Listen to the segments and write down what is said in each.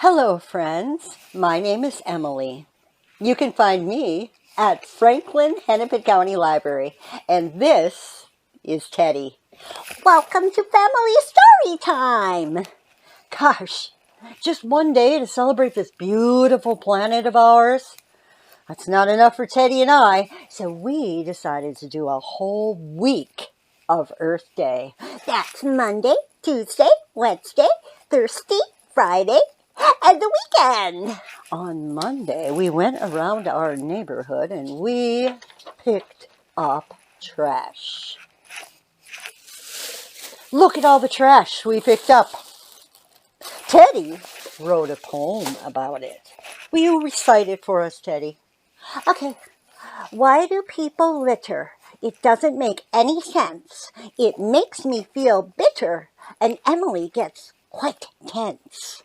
Hello, friends. My name is Emily. You can find me at Franklin Hennepin County Library, and this is Teddy. Welcome to Family Storytime. Gosh, just one day to celebrate this beautiful planet of ours. That's not enough for Teddy and I, so we decided to do a whole week of Earth Day. That's Monday, Tuesday, Wednesday, Thursday, Friday, and the weekend. On Monday, we went around our neighborhood and we picked up trash. Look at all the trash we picked up. Teddy wrote a poem about it. Will you recite it for us, Teddy? Okay. Why do people litter? It doesn't make any sense. It makes me feel bitter, and Emily gets quite tense.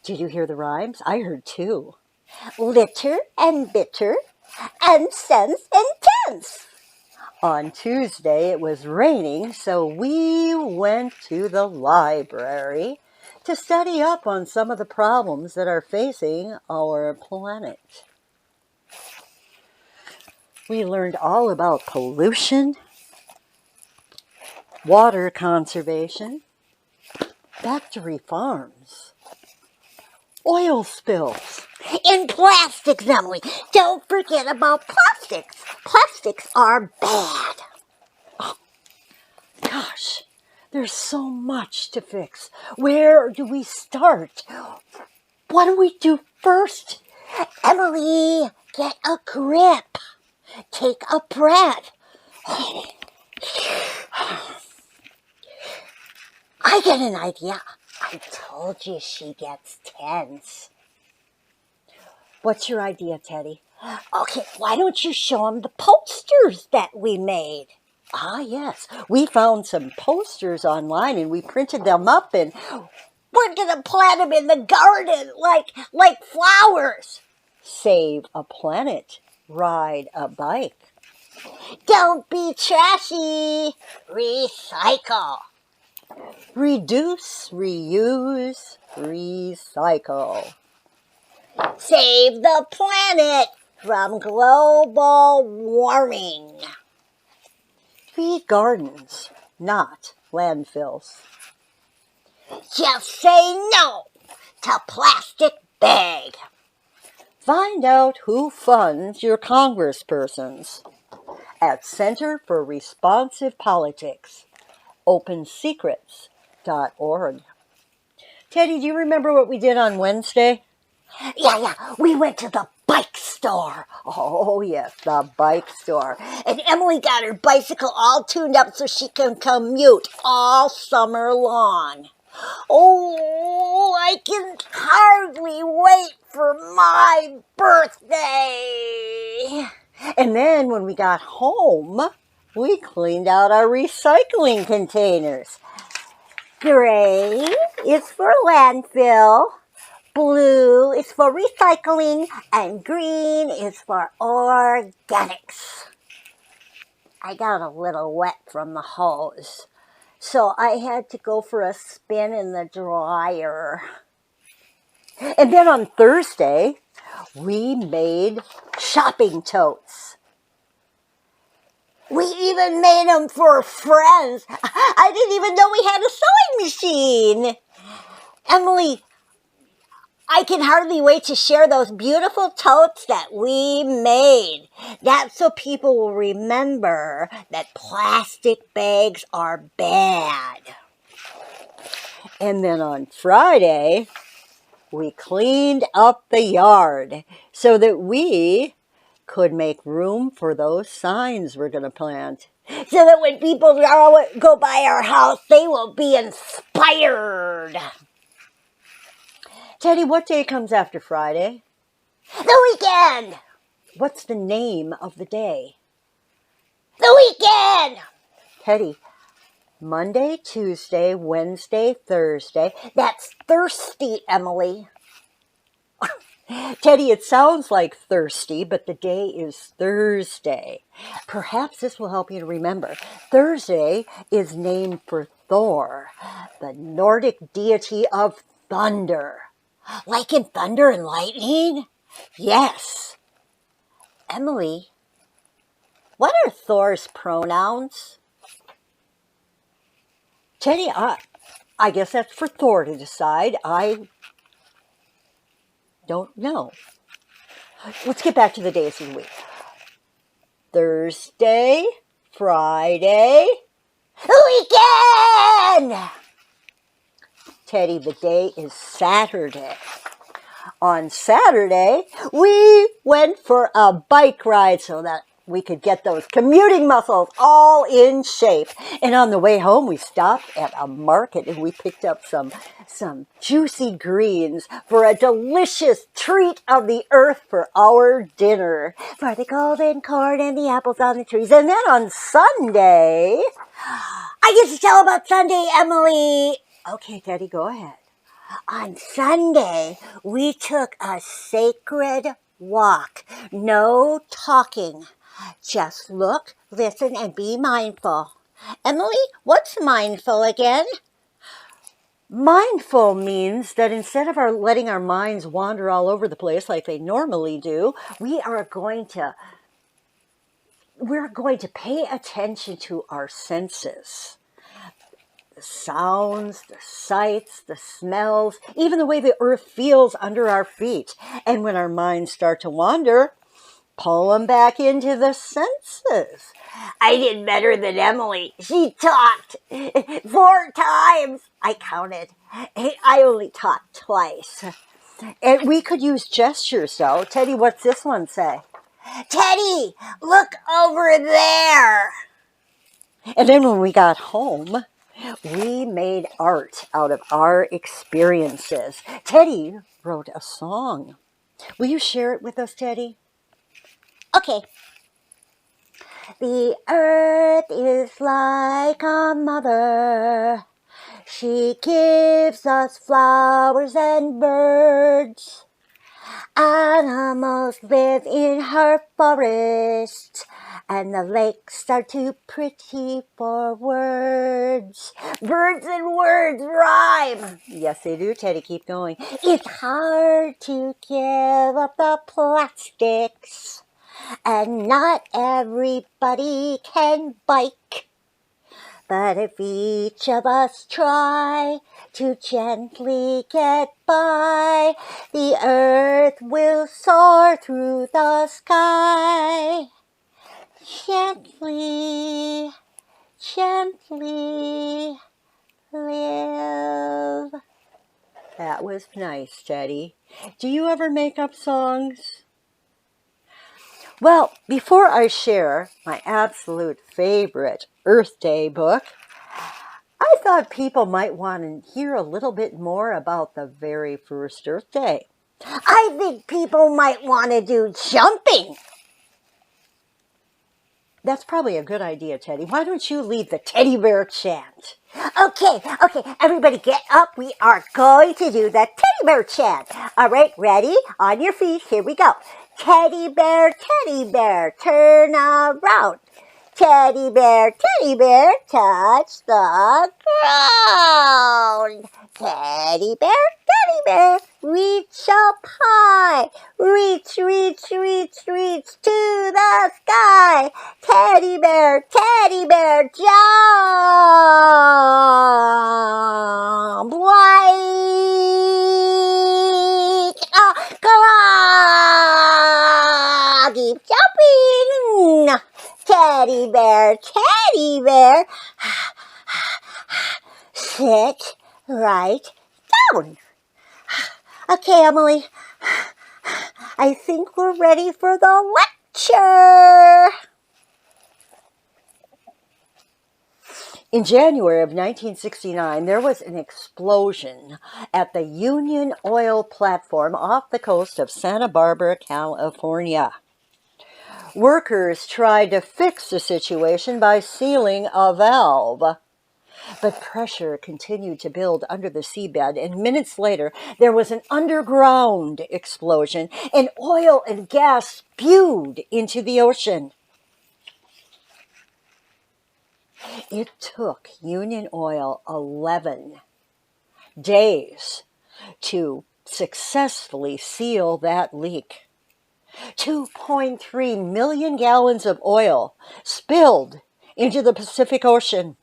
Did you hear the rhymes? I heard two. Litter and bitter, and sense and tense. On Tuesday it was raining, so we went to the library to study up on some of the problems that are facing our planet. We learned all about pollution, water conservation, factory farms, oil spills, and plastics, Emily. Don't forget about plastics. Plastics are bad. Oh, gosh, there's so much to fix. Where do we start? What do we do first? Emily, get a grip. Take a breath. I get an idea. I told you she gets tense. What's your idea, Teddy? Okay, why don't you show them the posters that we made? Ah, yes. We found some posters online and we printed them up and we're going to plant them in the garden like flowers. Save a planet. Ride a bike. Don't be trashy. Recycle. Reduce, reuse, recycle. Save the planet from global warming. Feed gardens, not landfills. Just say no to plastic bag. Find out who funds your congresspersons at Center for Responsive Politics, opensecrets.org. Teddy, do you remember what we did on Wednesday? Yeah. We went to the bike store. Oh, yes, the bike store. And Emily got her bicycle all tuned up so she can commute all summer long. Oh, I can hardly wait for my birthday. And then when we got home, we cleaned out our recycling containers. Gray is for landfill, blue is for recycling, and green is for organics. I got a little wet from the hose, so I had to go for a spin in the dryer. And then on Thursday, we made shopping totes. We even made them for friends. I didn't even know we had a sewing machine. Emily, I can hardly wait to share those beautiful totes that we made. That's so people will remember that plastic bags are bad. And then on Friday, we cleaned up the yard so that we could make room for those signs we're going to plant. So that when people go by our house, they will be inspired. Teddy, what day comes after Friday? The weekend! What's the name of the day? The weekend! Teddy, Monday, Tuesday, Wednesday, Thursday. That's thirsty, Emily. Teddy, it sounds like thirsty, but the day is Thursday. Perhaps this will help you to remember. Thursday is named for Thor, the Nordic deity of thunder. Like in thunder and lightning? Yes. Emily, what are Thor's pronouns? Teddy, I guess that's for Thor to decide. I don't know. Let's get back to the days of the week. Thursday, Friday, weekend! Teddy, the day is Saturday. On Saturday, we went for a bike ride so that we could get those commuting muscles all in shape. And on the way home, we stopped at a market and we picked up some juicy greens for a delicious treat of the earth for our dinner. For the golden corn and the apples on the trees. And then on Sunday, I get to tell about Sunday, Emily. Okay, Teddy, go ahead. On Sunday, we took a sacred walk. No talking. Just look, listen, and be mindful. Emily, what's mindful again? Mindful means that instead of letting our minds wander all over the place like they normally do, we're going to pay attention to our senses. The sounds, the sights, the smells, even the way the earth feels under our feet. And when our minds start to wander, pull them back into the senses. I did better than Emily. She talked 4 times. I counted. I only talked twice. And we could use gestures, though. Teddy, what's this one say? Teddy, look over there. And then when we got home, we made art out of our experiences. Teddy wrote a song. Will you share it with us, Teddy? Okay. The earth is like a mother. She gives us flowers and birds. Animals live in her forest, and the lakes are too pretty for words. Birds and words rhyme. Yes, they do, Teddy. Keep going. It's hard to give up the plastics, and not everybody can bike. But if each of us try to gently get by, the earth will soar through the sky. Gently, gently live. That was nice, Teddy. Do you ever make up songs? Well, before I share my absolute favorite Earth Day book, I thought people might want to hear a little bit more about the very first Earth Day. I think people might want to do jumping. That's probably a good idea, Teddy. Why don't you lead the teddy bear chant? Okay, everybody get up. We are going to do the teddy bear chant. All right, ready? On your feet, here we go. Teddy bear, turn around. Teddy bear, touch the ground. Teddy bear, reach up high. Reach, reach, reach, reach to the sky. Teddy bear, jump like a clock. Keep jumping. Teddy bear, sit right down. Okay, Emily, I think we're ready for the lecture. In January of 1969, there was an explosion at the Union Oil platform off the coast of Santa Barbara, California. Workers tried to fix the situation by sealing a valve. But pressure continued to build under the seabed, and minutes later, there was an underground explosion, and oil and gas spewed into the ocean. It took Union Oil 11 days to successfully seal that leak. 2.3 million gallons of oil spilled into the Pacific Ocean.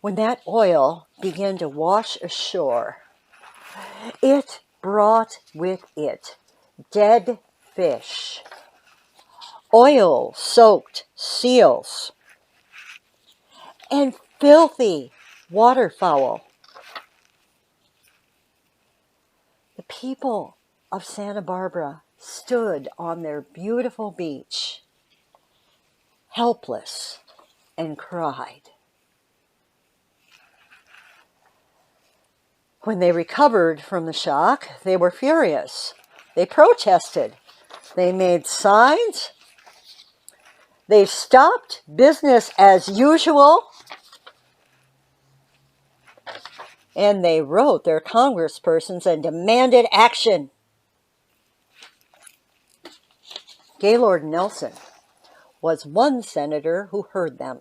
When that oil began to wash ashore, it brought with it dead fish, oil-soaked seals, and filthy waterfowl. The people of Santa Barbara stood on their beautiful beach, helpless, and cried. When they recovered from the shock, they were furious. They protested. They made signs. They stopped business as usual. And they wrote their congresspersons and demanded action. Gaylord Nelson was one senator who heard them.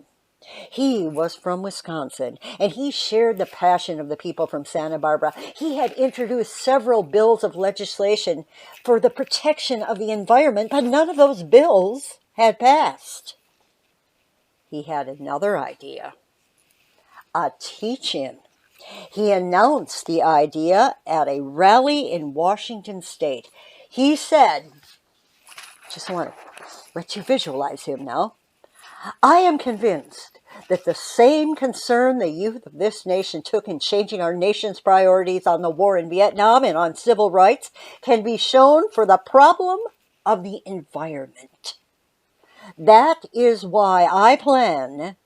He was from Wisconsin, and he shared the passion of the people from Santa Barbara. He had introduced several bills of legislation for the protection of the environment, but none of those bills had passed. He had another idea, a teach-in. He announced the idea at a rally in Washington State. He said, just want to let you visualize him now, I am convinced that the same concern the youth of this nation took in changing our nation's priorities on the war in Vietnam and on civil rights can be shown for the problem of the environment. That is why I plan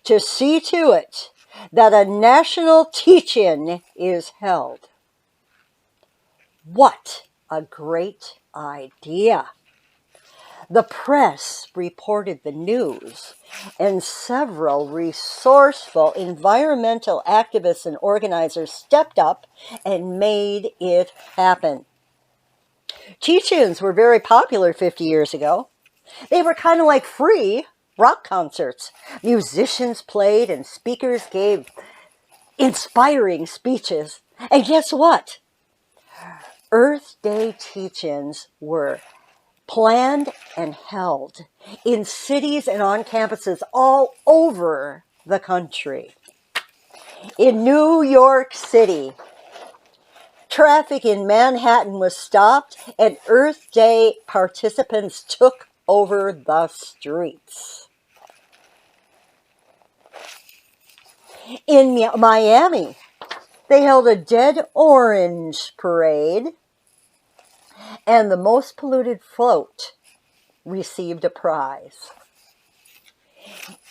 to see to it that a national teach-in is held. What a great idea! The press reported the news, and several resourceful environmental activists and organizers stepped up and made it happen. Teach-ins were very popular 50 years ago. They were kind of like free rock concerts. Musicians played and speakers gave inspiring speeches. And guess what? Earth Day teach-ins were planned and held in cities and on campuses all over the country. In New York City, traffic in Manhattan was stopped and Earth Day participants took over the streets. In Miami, they held a Dead Orange parade, and the most polluted float received a prize.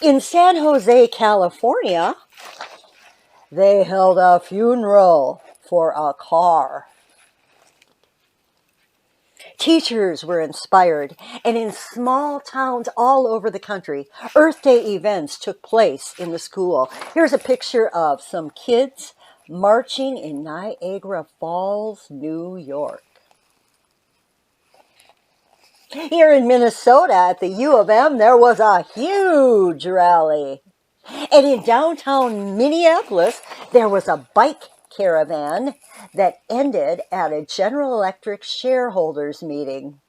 In San Jose, California, they held a funeral for a car. Teachers were inspired, and in small towns all over the country, Earth Day events took place in the school. Here's a picture of some kids marching in Niagara Falls, New York. Here in Minnesota at the U of M, there was a huge rally. And in downtown Minneapolis, there was a bike caravan that ended at a General Electric shareholders meeting.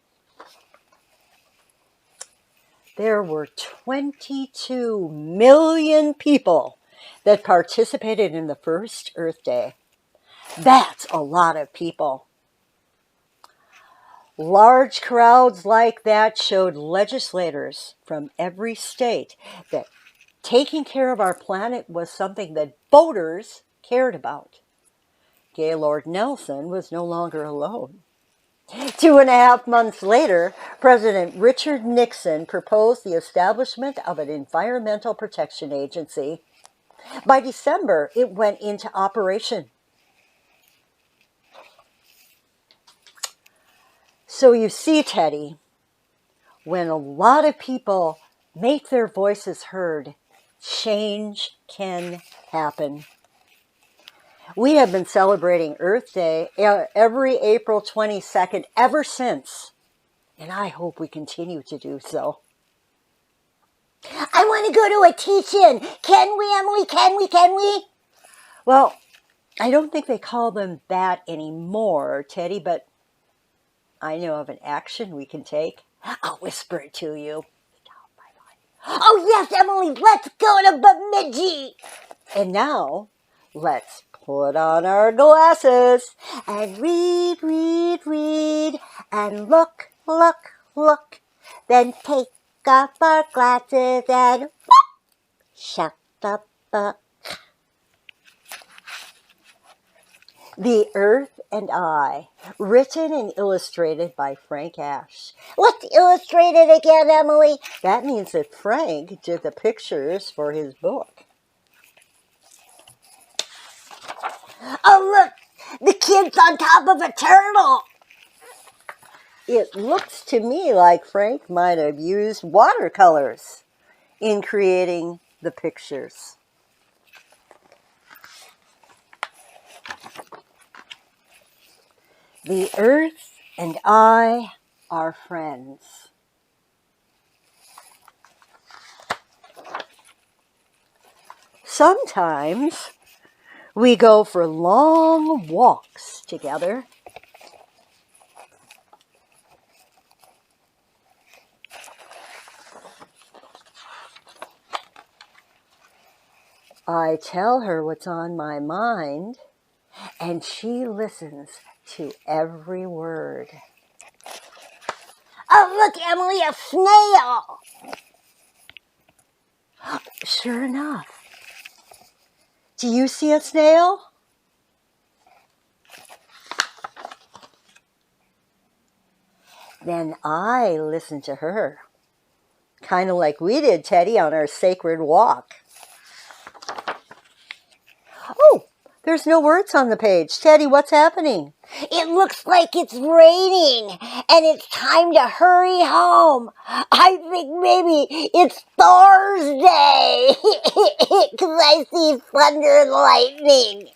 There were 22 million people that participated in the first Earth Day. That's a lot of people. Large crowds like that showed legislators from every state that taking care of our planet was something that voters cared about. Gaylord Nelson was no longer alone. 2.5 months later, President Richard Nixon proposed the establishment of an Environmental Protection Agency. By December, it went into operation. So you see, Teddy, when a lot of people make their voices heard, change can happen. We have been celebrating Earth Day every April 22nd ever since, and I hope we continue to do so. I want to go to a teach-in. Can we, Emily? Can we? Well, I don't think they call them that anymore, Teddy, but I know of an action we can take. I'll whisper it to you. Oh yes, Emily, let's go to Bemidji! And now, let's put on our glasses and read, read, read, and look, look, look. Then take off our glasses and shut the book. The Earth and I, written and illustrated by Frank Ash. What's illustrated again, Emily? That means that Frank did the pictures for his book. Oh, look! The kid's on top of a turtle! It looks to me like Frank might have used watercolors in creating the pictures. The Earth and I are friends. Sometimes we go for long walks together. I tell her what's on my mind, and she listens to every word. Oh, look, Emily, a snail! Sure enough. Do you see a snail? Then I listen to her. Kind of like we did, Teddy, on our sacred walk. Oh, there's no words on the page. Teddy, what's happening? It looks like it's raining and it's time to hurry home. I think maybe it's Thursday because I see thunder and lightning.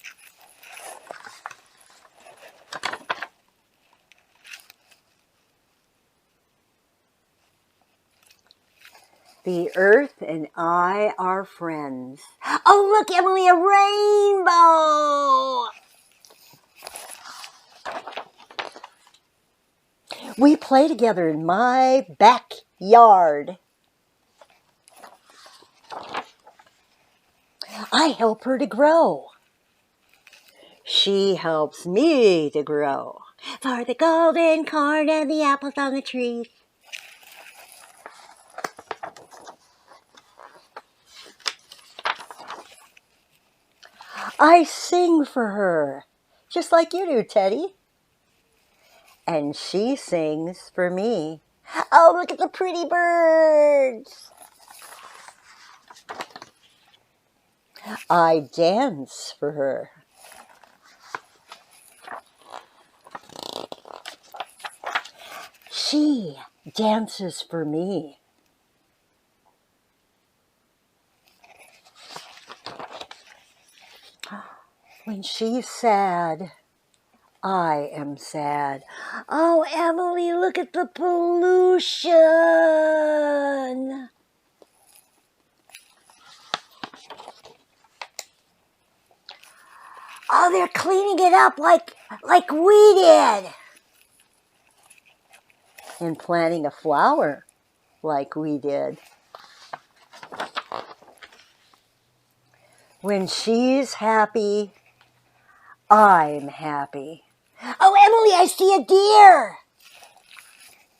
The Earth and I are friends. Oh, look, Emily, a rainbow! We play together in my backyard. I help her to grow. She helps me to grow. For the golden corn and the apples on the trees. I sing for her, just like you do, Teddy. And she sings for me. Oh, look at the pretty birds. I dance for her. She dances for me. When she's sad, I am sad. Oh, Emily, look at the pollution. Oh, they're cleaning it up like we did. And planting a flower like we did. When she's happy, I'm happy. Oh, Emily, I see a deer.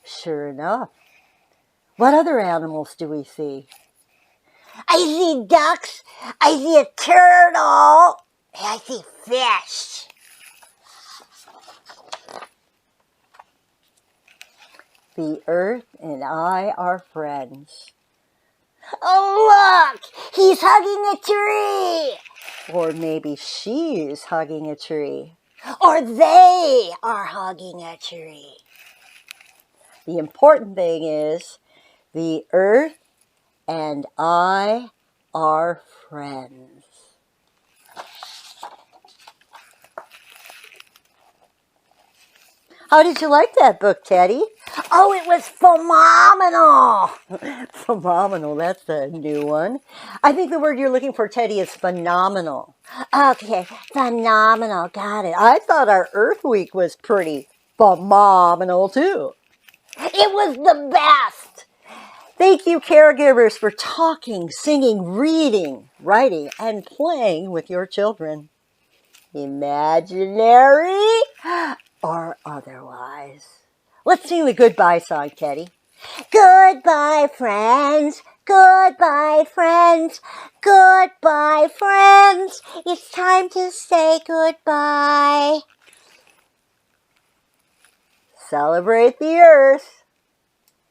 Sure enough. What other animals do we see? I see ducks. I see a turtle. And I see fish. The Earth and I are friends. Oh, look! He's hugging a tree. Or maybe she's hugging a tree. Or they are hugging a tree. The important thing is the Earth and I are friends. How did you like that book, Teddy? Oh, it was phenomenal. Phenomenal, that's a new one. I think the word you're looking for, Teddy, is phenomenal. Okay, phenomenal, got it. I thought our Earth Week was pretty phenomenal, too. It was the best. Thank you, caregivers, for talking, singing, reading, writing, and playing with your children. Imaginary or otherwise. Let's sing the goodbye song, Teddy. Goodbye, friends. Goodbye, friends. Goodbye, friends. It's time to say goodbye. Celebrate the earth.